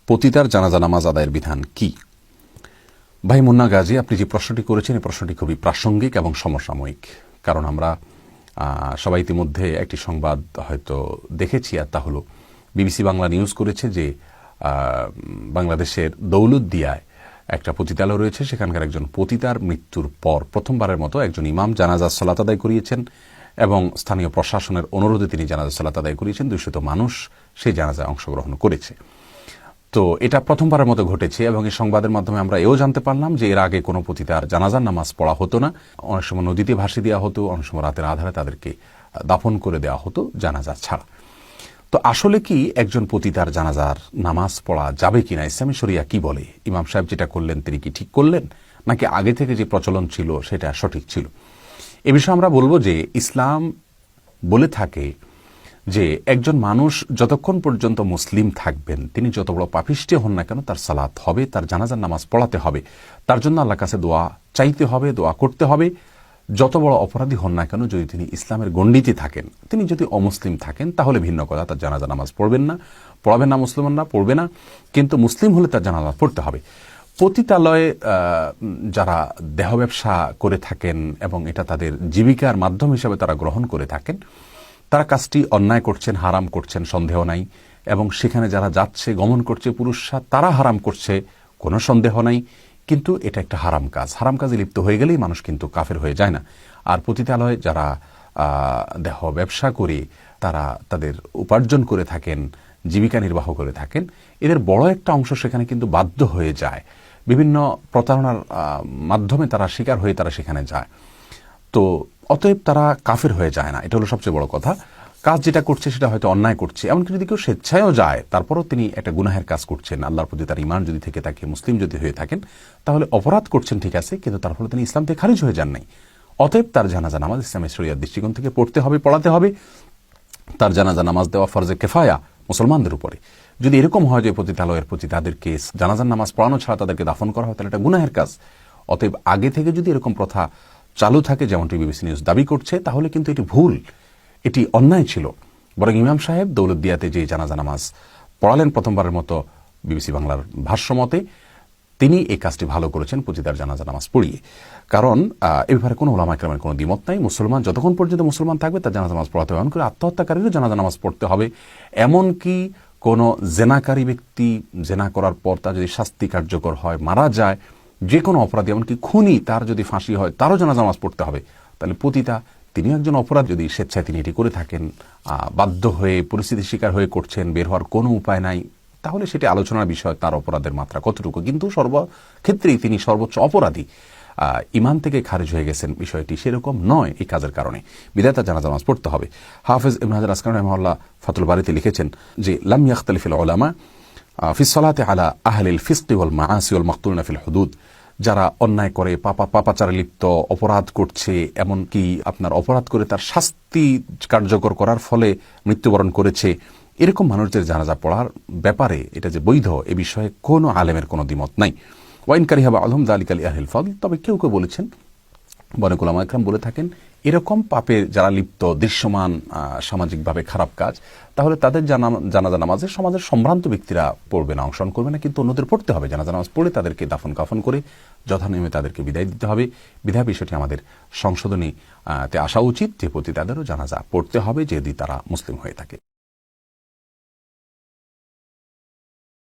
পতিতার জানাজা নামাজ আদায়ের বিধান কি? ভাই মুন্না গাজী, আপনি যে প্রশ্নটি করেছেন এই প্রশ্নটি খুবই প্রাসঙ্গিক এবং সমসাময়িক। কারণ আমরা সবাই ইতিমধ্যে একটি সংবাদ হয়তো দেখেছি, আর তা হলো বিবিসি বাংলা নিউজ করেছে যে বাংলাদেশের দৌলতদিয়ায় একটা পতিতালয় রয়েছে, সেখানকার একজন পতিতার মৃত্যুর পর প্রথমবারের মতো একজন ইমাম জানাজার সালাত আদায় করিয়েছেন এবং স্থানীয় প্রশাসনের অনুরোধে তিনি জানাজার সালাত আদায় করিয়েছেন। 200 মানুষ সেই জানাজায় অংশগ্রহণ করেছে। তো এটা প্রথমবারের মতো ঘটেছে এবং এই সংবাদের মাধ্যমে আমরা এও জানতে পারলাম যে এর আগে কোনো পতিতার জানাজার নামাজ পড়া হতো না। অনেক সময় নদীতে ভাসিয়ে দেওয়া হতো, অনেক সময় রাতের আধারে তাদেরকে দাফন করে দেওয়া হতো জানাজা ছাড়া। তো আসলে কি একজন পতিতার জানাজার নামাজ পড়া যাবে কিনা, ইসলামী শরিয়া কি বলে? ইমাম সাহেব যেটা করলেন তিনি কি ঠিক করলেন, নাকি আগে থেকে যে প্রচলন ছিল সেটা সঠিক ছিল? এ বিষয়ে আমরা বলবো যে ইসলাম বলে থাকে যে একজন মানুষ যতক্ষণ পর্যন্ত মুসলিম থাকবেন, তিনি যত বড় পাপিষ্টি হন না কেন, তার সালাত হবে, তার জানাজার নামাজ পড়াতে হবে, তার জন্য আল্লাহর কাছে দোয়া চাইতে হবে, দোয়া করতে হবে। যত বড় অপরাধী হন না কেন, যদি তিনি ইসলামের গণ্ডিতে থাকেন, তিনি যদি অমুসলিম থাকেন তাহলে ভিন্ন কথা, তার জানাজা নামাজ পড়াবেন না, মুসলমানরা পড়বে না, কিন্তু মুসলিম হলে তার জানাজা পড়তে হবে। পতিতালয়ে যারা দেহ ব্যবসা করে থাকেন এবং এটা তাদের জীবিকার মাধ্যম হিসেবে তারা গ্রহণ করে থাকেন, তারা কাজটি অন্যায় করছেন, হারাম করছেন, সন্দেহ নাই। এবং সেখানে যারা যাচ্ছে, গমন করছে পুরুষরা, তারা হারাম করছে, কোনো সন্দেহ নাই। কিন্তু এটা একটা হারাম কাজ। হারাম কাজে লিপ্ত হয়ে গেলেই মানুষ কিন্তু কাফের হয়ে যায় না। আর পতিতালয়ে যারা দেহ ব্যবসা করে তারা তাদের উপার্জন করে থাকেন, জীবিকা নির্বাহ করে থাকেন, এদের বড় একটা অংশ সেখানে কিন্তু বাধ্য হয়ে যায়, বিভিন্ন প্রতারণার মাধ্যমে তারা শিকার হয়ে তারা সেখানে যায়। তো অতএব তারা কাফের হয়ে যায় না, এটা হলো সবচেয়ে বড় কথা। কাজ যেটা করছে সেটা হয়তো অন্যায় করছে, এমনকি যদি কেউ স্বেচ্ছায়ও যায় তারপরও তিনি একটা গুনাহের কাজ করছেন, আল্লাহর প্রতি তার ঈমান যদি থেকে থাকে, মুসলিম যদি হয়ে থাকেন, তাহলে অপরাধ করছেন ঠিক আছে, কিন্তু তার ফলে তিনি ইসলাম থেকে খারিজ হয়ে যান নাই। অতএব তার জানাজা নামাজ ইসলামের শরিয়ার দৃষ্টিকোণ থেকে পড়তে হবে, পড়াতে হবে। তার জানাজা নামাজ দেওয়া ফরজে কেফায়া মুসলমানদের উপরে। যদি এরকম হয় যে পতিতালয়ের প্রতি তাদেরকে জানাজার নামাজ পড়ানো ছাড়া তাদেরকে দাফন করা হয়, তাহলে এটা গুনাহের কাজ। অতএব আগে থেকে যদি এরকম প্রথা চালু থাকে, যেমনটি বিবিসি নিউজ দাবি করছে, তাহলে কিন্তু এটি ভুল, এটি অন্যায় ছিল। বরং ইমাম সাহেব দৌলতদিয়াতে যে জানাজা নামাজ পড়ালেন প্রথমবারের মতো, বিবিসি বাংলার ভাষ্যমতে তিনি এই কাজটি ভালো করেছেন, পতিতার জানাজা নামাজ পড়িয়ে। কারণ এ ব্যাপারে কোনো ওলামা কেরামের কোনো দ্বিমত নাই। মুসলমান যতক্ষণ পর্যন্ত মুসলমান থাকবে তার জানাজা নামাজ পড়াতে হবে, এমন করে আত্মহত্যাকারীরও জানাজা নামাজ পড়তে হবে। এমনকি কোনো জেনাকারী ব্যক্তি জেনা করার পর তার যদি শাস্তি কার্যকর হয়, মারা যায়, যে কোনো অপরাধী, এমনকি খুনি, তার যদি ফাঁসি হয় তারও জানাজা নামাজ পড়তে হবে। তাহলে পতিতা তিনিও একজন অপরাধ। যদি স্বেচ্ছায় তিনি এটি করে থাকেন, বাধ্য হয়ে পরিস্থিতির শিকার হয়ে করছেন, বের হওয়ার কোনো উপায় নাই, তাহলে সেটি আলোচনার বিষয়, তার অপরাধের মাত্রা কতটুকু। কিন্তু সর্বক্ষেত্রেই তিনি সর্বোচ্চ অপরাধী। ইমান থেকে খারিজ হয়ে গেছেন, বিষয়টি সেরকম নয় এই কাজের কারণে। বিধায় তার জানাজা নামাজ পড়তে হবে। হাফেজ ইবনে হাজার আসকালানী রাহিমাহুল্লাহ ফাতুল বারীতে লিখেছেন যে লাম ইয়াখতালিফিল উলামা ফি সলাতি আলা আহলিল ফিসকি ওয়াল মাআসি ওয়াল মাকতুলিনা ফিল হুদুদ। যারা অন্যায় করে, পাপাচারে লিপ্ত, অপরাধ করছে, এমনকি আপনার অপরাধ করে তার শাস্তি কার্যকর করার ফলে মৃত্যুবরণ করেছে, এরকম মানুষদের জানাজা পড়ার ব্যাপারে এটা যে বৈধ, এ বিষয়ে কোনো আলেমের কোনো দ্বিমত নাই। ওয়াইন কারিহা বা'দুহুম যালিকা লিআহলিল ফাদল। তবে কেউ কেউ বলেছেন, বনে উলামা ইকরাম বলে থাকেন, এরকম পাপে যারা লিপ্ত, দৃশ্যমান সামাজিকভাবে খারাপ কাজ, তাহলে তাদের জানাজা নামাজে সমাজের সম্ভ্রান্ত ব্যক্তিরা পড়বে না, অংশগ্রহণ করবে না, কিন্তু অন্যদের পড়তে হবে। জানাজা নামাজ পড়ে তাদেরকে দাফন কাফন করে যথানিয়মে তাদেরকে বিদায় দিতে হবে। বিধায় বিষয়টি আমাদের সংশোধনীতে আসা উচিত যে প্রতি তাদেরও জানাজা পড়তে হবে যদি তারা মুসলিম হয়ে থাকে।